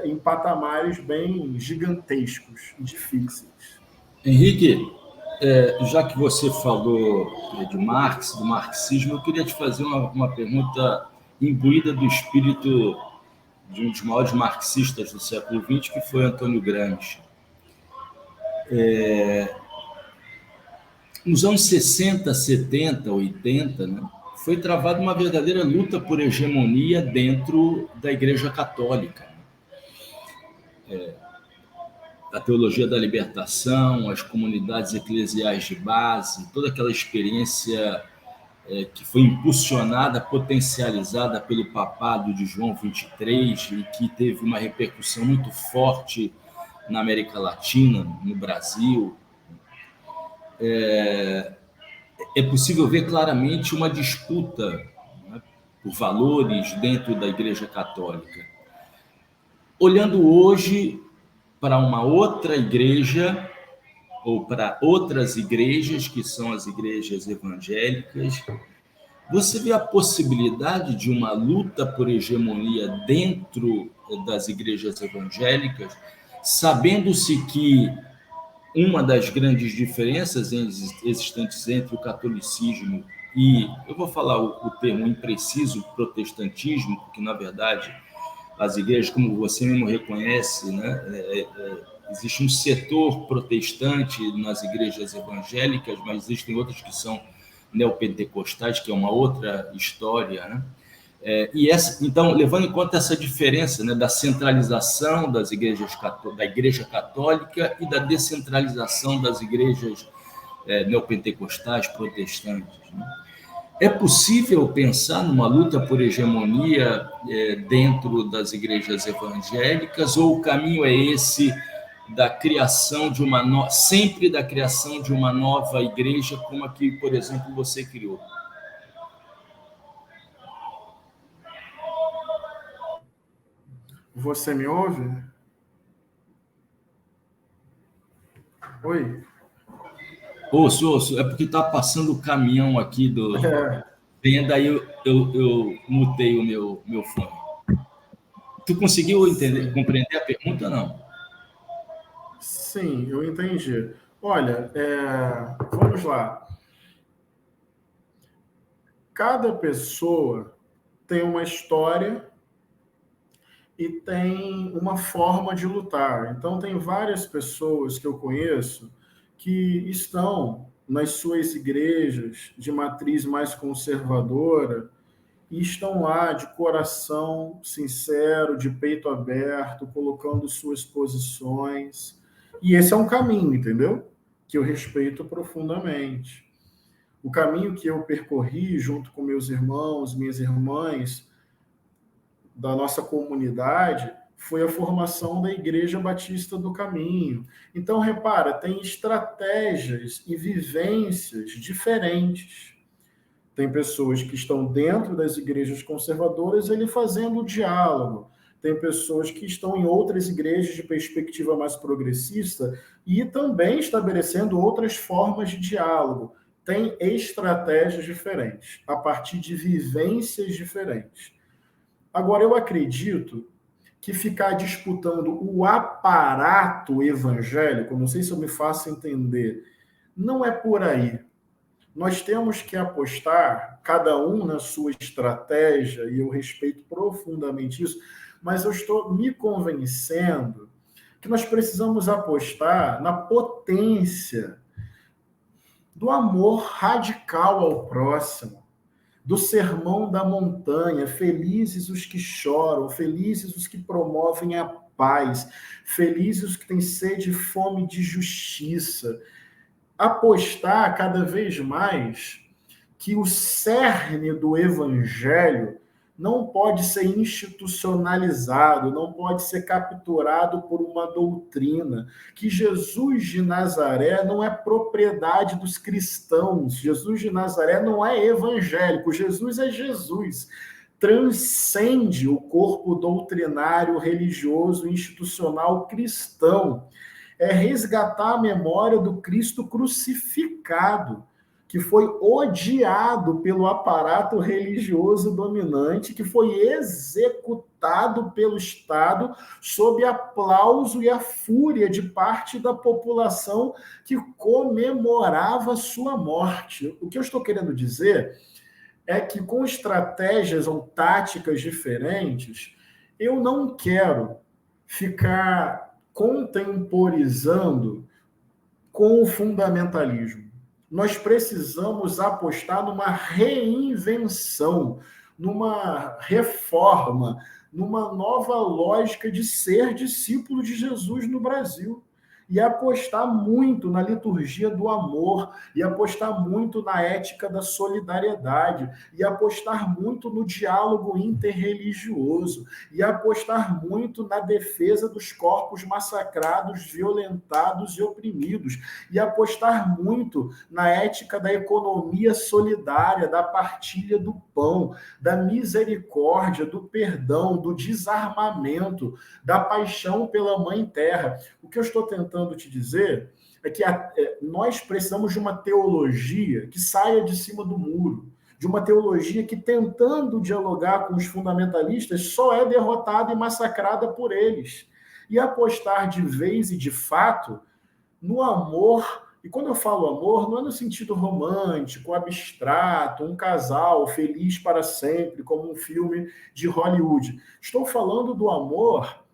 em patamares bem gigantescos e difíceis. Henrique, já que você falou de Marx, do marxismo, eu queria te fazer uma pergunta imbuída do espírito de um dos maiores marxistas do século XX, que foi Antônio Gramsci. Nos anos 60, 70, 80, né, foi travada uma verdadeira luta por hegemonia dentro da Igreja Católica. A teologia da libertação, as comunidades eclesiais de base, toda aquela experiência que foi impulsionada, potencializada pelo papado de João 23 e que teve uma repercussão muito forte na América Latina, no Brasil. É possível ver claramente uma disputa, né, por valores dentro da Igreja Católica. Olhando hoje para uma outra igreja, ou para outras igrejas, que são as igrejas evangélicas, você vê a possibilidade de uma luta por hegemonia dentro das igrejas evangélicas, sabendo-se que uma das grandes diferenças existentes entre o catolicismo e, eu vou falar o termo impreciso, protestantismo, porque, na verdade, as igrejas, como você mesmo reconhece, né, existe um setor protestante nas igrejas evangélicas, mas existem outras que são neopentecostais, que é uma outra história, né? Então, levando em conta essa diferença, né, da centralização das igrejas, da Igreja Católica e da descentralização das igrejas neopentecostais, protestantes, né? É possível pensar numa luta por hegemonia dentro das igrejas evangélicas, ou o caminho é esse da criação de sempre da criação de uma nova igreja, como a que, por exemplo, você criou? Você me ouve? Oi? Ouço, é porque está passando o caminhão aqui do venda, aí eu mutei o meu fone. Tu conseguiu entender, compreender a pergunta ou não? Sim, eu entendi. Olha, vamos lá. Cada pessoa tem uma história e tem uma forma de lutar. Então, tem várias pessoas que eu conheço que estão nas suas igrejas de matriz mais conservadora e estão lá de coração sincero, de peito aberto, colocando suas posições. E esse é um caminho, entendeu? Que eu respeito profundamente. O caminho que eu percorri junto com meus irmãos, minhas irmãs, da nossa comunidade, foi a formação da Igreja Batista do Caminho. Então, repara, tem estratégias e vivências diferentes. Tem pessoas que estão dentro das igrejas conservadoras, ele fazendo o diálogo. Tem pessoas que estão em outras igrejas de perspectiva mais progressista e também estabelecendo outras formas de diálogo. Tem estratégias diferentes, a partir de vivências diferentes. Agora, eu acredito que ficar disputando o aparato evangélico, não sei se eu me faço entender, não é por aí. Nós temos que apostar, cada um na sua estratégia, e eu respeito profundamente isso, mas eu estou me convencendo que nós precisamos apostar na potência do amor radical ao próximo, do sermão da montanha, felizes os que choram, felizes os que promovem a paz, felizes os que têm sede e fome de justiça. Apostar cada vez mais que o cerne do evangelho não pode ser institucionalizado, não pode ser capturado por uma doutrina, que Jesus de Nazaré não é propriedade dos cristãos, Jesus de Nazaré não é evangélico, Jesus é Jesus, transcende o corpo doutrinário, religioso, institucional cristão, é resgatar a memória do Cristo crucificado, que foi odiado pelo aparato religioso dominante, que foi executado pelo Estado sob aplauso e a fúria de parte da população que comemorava sua morte. O que eu estou querendo dizer é que com estratégias ou táticas diferentes, eu não quero ficar contemporizando com o fundamentalismo. Nós precisamos apostar numa reinvenção, numa reforma, numa nova lógica de ser discípulo de Jesus no Brasil. E apostar muito na liturgia do amor, e apostar muito na ética da solidariedade, e apostar muito no diálogo interreligioso, e apostar muito na defesa dos corpos massacrados, violentados e oprimidos, e apostar muito na ética da economia solidária, da partilha do pão, da misericórdia, do perdão, do desarmamento, da paixão pela Mãe Terra. O que eu estou tentando te dizer é que nós precisamos de uma teologia que saia de cima do muro, de uma teologia que, tentando dialogar com os fundamentalistas, só é derrotada e massacrada por eles. E apostar de vez e de fato no amor. E quando eu falo amor, não é no sentido romântico, abstrato, um casal feliz para sempre, como um filme de Hollywood. Estou falando do amor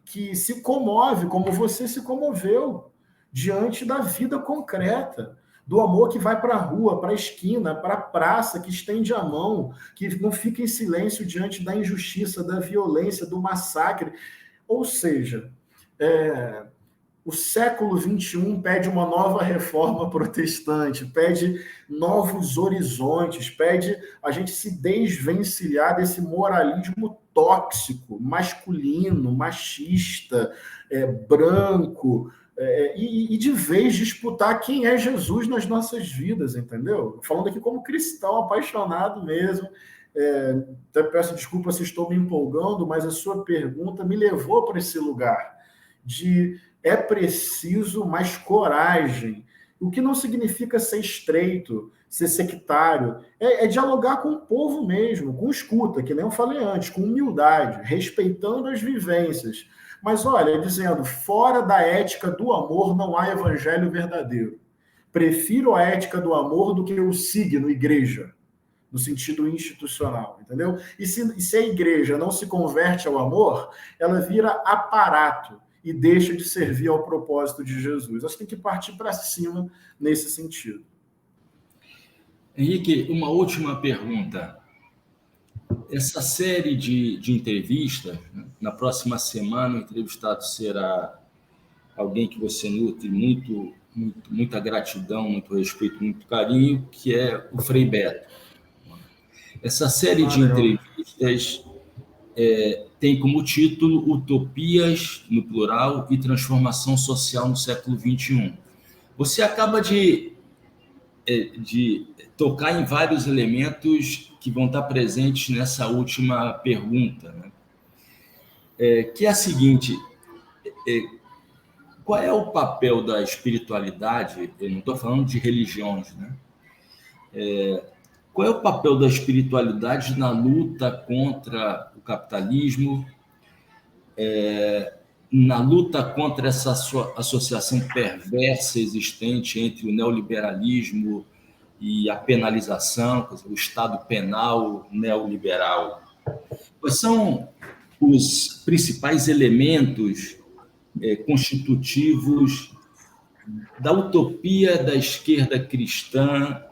que se comove, como você se comoveu, diante da vida concreta, do amor que vai para a rua, para a esquina, para a praça, que estende a mão, que não fica em silêncio diante da injustiça, da violência, do massacre. Ou seja, o século XXI pede uma nova reforma protestante, pede novos horizontes, pede a gente se desvencilhar desse moralismo tóxico, masculino, machista, branco, e de vez disputar quem é Jesus nas nossas vidas, entendeu? Falando aqui como cristão apaixonado mesmo. Até peço desculpa se estou me empolgando, mas a sua pergunta me levou para esse lugar de é preciso mais coragem, o que não significa ser estreito, ser sectário, é dialogar com o povo mesmo, com escuta, que nem eu falei antes, com humildade, respeitando as vivências. Mas olha, dizendo, fora da ética do amor não há evangelho verdadeiro. Prefiro a ética do amor do que o signo igreja. no sentido institucional, entendeu? E se a igreja não se converte ao amor, ela vira aparato e deixa de servir ao propósito de Jesus. Acho que tem que partir para cima nesse sentido. Henrique, uma última pergunta. Essa série de entrevistas, na próxima semana, o entrevistado será alguém que você nutre muita gratidão, muito respeito, muito carinho, que é o Frei Beto. Essa série de entrevistas tem como título Utopias, no plural, e Transformação Social no século XXI. Você acaba de tocar em vários elementos que vão estar presentes nessa última pergunta, né? Que é a seguinte: qual é o papel da espiritualidade? Eu não estou falando de religiões, né? Qual é o papel da espiritualidade na luta contra o capitalismo, na luta contra essa associação perversa existente entre o neoliberalismo e a penalização, o Estado penal neoliberal? Quais são os principais elementos constitutivos da utopia da esquerda cristã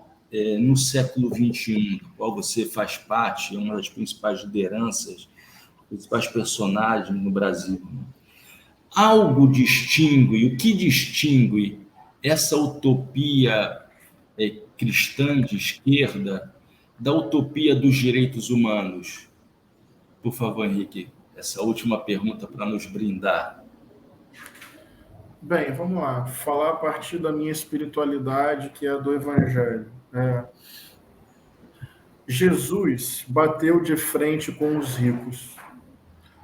no século XXI, do qual você faz parte, é uma das principais lideranças, principais personagens no Brasil? Algo distingue, o que distingue essa utopia cristã de esquerda da utopia dos direitos humanos? Por favor, Henrique, essa última pergunta para nos brindar. Bem, vamos lá. Falar a partir da minha espiritualidade, que é a do Evangelho. Jesus bateu de frente com os ricos.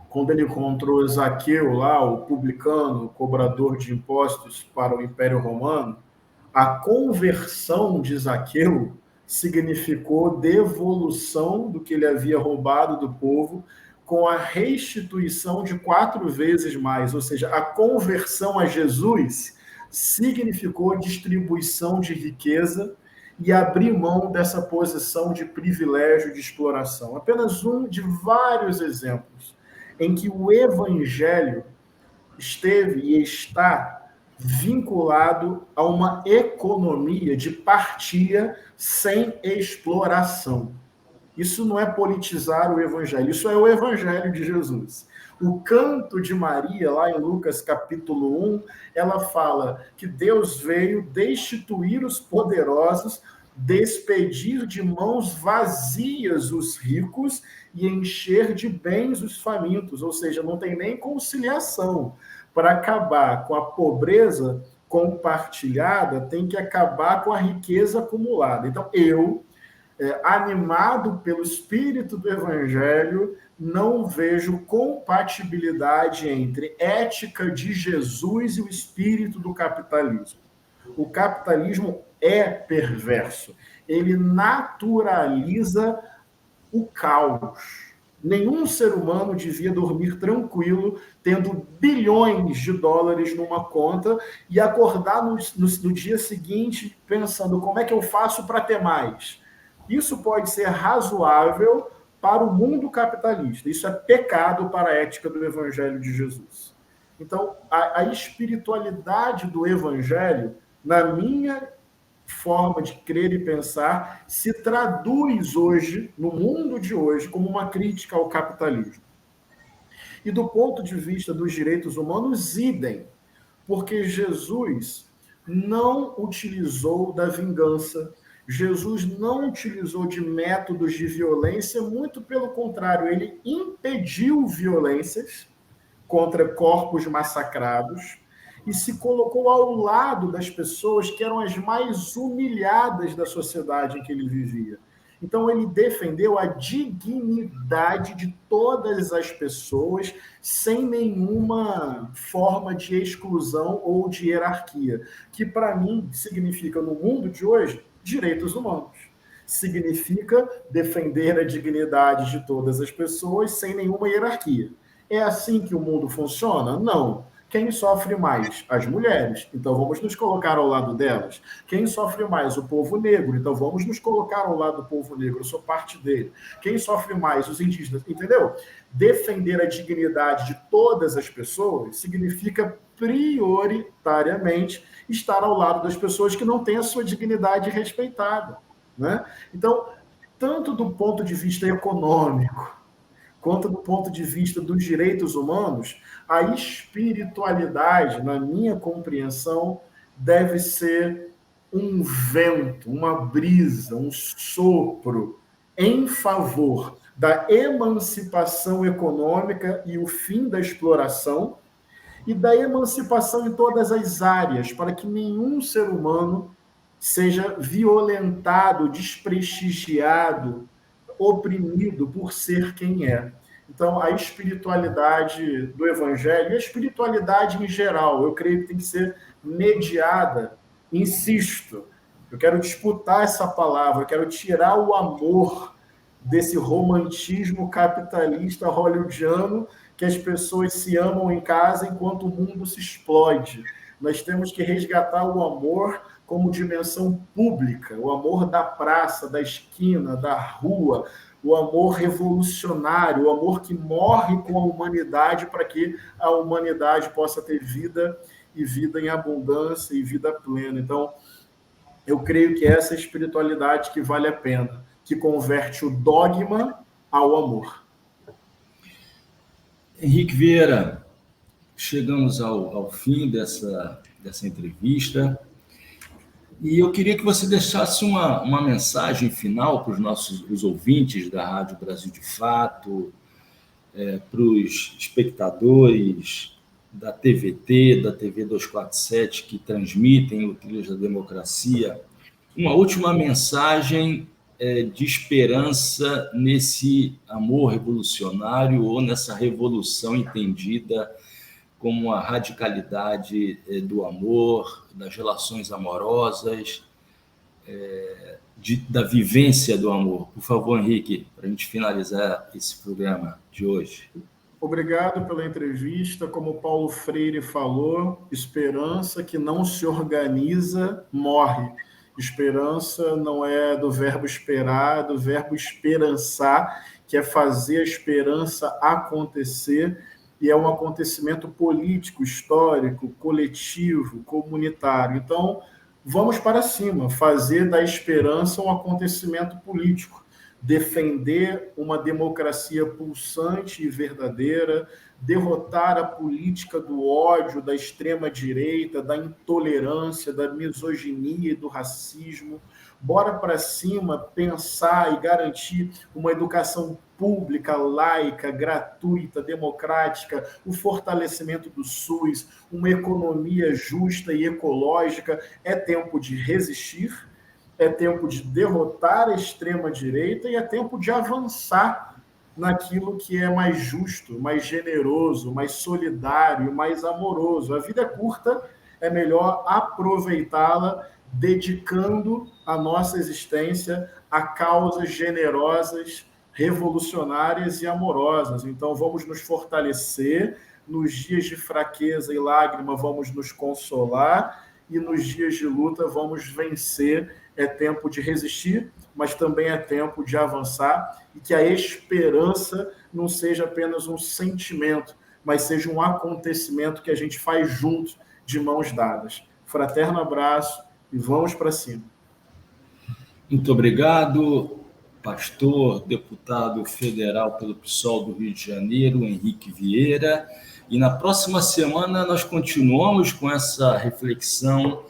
Quando ele encontrou Zaqueu lá, o publicano, o cobrador de impostos para o Império Romano, a conversão de Zaqueu significou devolução do que ele havia roubado do povo, com a restituição de 4 vezes mais. Ou seja, a conversão a Jesus significou distribuição de riqueza e abrir mão dessa posição de privilégio, de exploração. Apenas um de vários exemplos em que o Evangelho esteve e está vinculado a uma economia de partilha sem exploração. Isso não é politizar o Evangelho, isso é o Evangelho de Jesus. O canto de Maria, lá em Lucas capítulo 1, ela fala que Deus veio destituir os poderosos, despedir de mãos vazias os ricos e encher de bens os famintos. Ou seja, não tem nem conciliação. Para acabar com a pobreza compartilhada, tem que acabar com a riqueza acumulada. Então, animado pelo espírito do Evangelho, não vejo compatibilidade entre ética de Jesus e o espírito do capitalismo. O capitalismo é perverso. Ele naturaliza o caos. Nenhum ser humano devia dormir tranquilo, tendo bilhões de dólares numa conta e acordar no dia seguinte pensando como é que eu faço para ter mais. Isso pode ser razoável para o mundo capitalista. Isso é pecado para a ética do Evangelho de Jesus. Então, a espiritualidade do Evangelho, na minha forma de crer e pensar, se traduz hoje, no mundo de hoje, como uma crítica ao capitalismo. E do ponto de vista dos direitos humanos, idem, porque Jesus não utilizou da vingança, Jesus não utilizou de métodos de violência, muito pelo contrário, ele impediu violências contra corpos massacrados e se colocou ao lado das pessoas que eram as mais humilhadas da sociedade em que ele vivia. Então, ele defendeu a dignidade de todas as pessoas sem nenhuma forma de exclusão ou de hierarquia, que, para mim, significa, no mundo de hoje, direitos humanos. Significa defender a dignidade de todas as pessoas sem nenhuma hierarquia. É assim que o mundo funciona? Não. Quem sofre mais? As mulheres. Então vamos nos colocar ao lado delas. Quem sofre mais? O povo negro. Então vamos nos colocar ao lado do povo negro. Eu sou parte dele. Quem sofre mais? Os indígenas. Entendeu? Defender a dignidade de todas as pessoas significa prioritariamente estar ao lado das pessoas que não têm a sua dignidade respeitada, né? Então, tanto do ponto de vista econômico, quanto do ponto de vista dos direitos humanos, a espiritualidade, na minha compreensão, deve ser um vento, uma brisa, um sopro em favor da emancipação econômica e o fim da exploração, e da emancipação em todas as áreas, para que nenhum ser humano seja violentado, desprestigiado, oprimido por ser quem é. Então, a espiritualidade do Evangelho, e a espiritualidade em geral, eu creio que tem que ser mediada, insisto, eu quero disputar essa palavra, eu quero tirar o amor desse romantismo capitalista hollywoodiano, que as pessoas se amam em casa enquanto o mundo se explode. Nós temos que resgatar o amor como dimensão pública, o amor da praça, da esquina, da rua, o amor revolucionário, o amor que morre com a humanidade para que a humanidade possa ter vida, e vida em abundância, e vida plena. Então, eu creio que essa é a espiritualidade que vale a pena, que converte o dogma ao amor. Henrique Vieira, chegamos ao fim dessa entrevista e eu queria que você deixasse uma mensagem final para os ouvintes da Rádio Brasil de Fato, para os espectadores da TVT, da TV 247, que transmitem o Trilhas da Democracia, uma última mensagem de esperança nesse amor revolucionário ou nessa revolução entendida como a radicalidade do amor, das relações amorosas, da vivência do amor. Por favor, Henrique, para a gente finalizar esse programa de hoje. Obrigado pela entrevista. Como Paulo Freire falou, esperança que não se organiza morre. Esperança não é do verbo esperar, é do verbo esperançar, que é fazer a esperança acontecer, e é um acontecimento político, histórico, coletivo, comunitário. Então, vamos para cima, fazer da esperança um acontecimento político, defender uma democracia pulsante e verdadeira, derrotar a política do ódio, da extrema-direita, da intolerância, da misoginia e do racismo. Bora para cima pensar e garantir uma educação pública, laica, gratuita, democrática, o fortalecimento do SUS, uma economia justa e ecológica. É tempo de resistir, é tempo de derrotar a extrema-direita e é tempo de avançar naquilo que é mais justo, mais generoso, mais solidário, mais amoroso. A vida é curta, é melhor aproveitá-la dedicando a nossa existência a causas generosas, revolucionárias e amorosas. Então, vamos nos fortalecer, nos dias de fraqueza e lágrima vamos nos consolar, e nos dias de luta vamos vencer. É tempo de resistir, mas também é tempo de avançar, e que a esperança não seja apenas um sentimento, mas seja um acontecimento que a gente faz junto, de mãos dadas. Fraterno abraço e vamos para cima. Muito obrigado, pastor, deputado federal pelo PSOL do Rio de Janeiro, Henrique Vieira. E na próxima semana nós continuamos com essa reflexão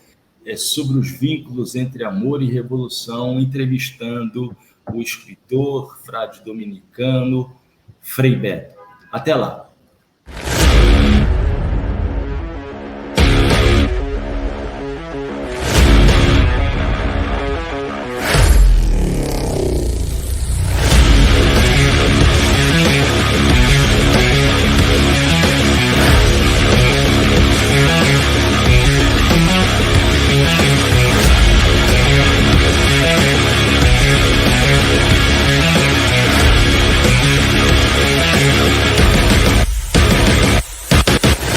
sobre os vínculos entre amor e revolução, entrevistando o escritor, frade dominicano, Frei Beto. Até lá!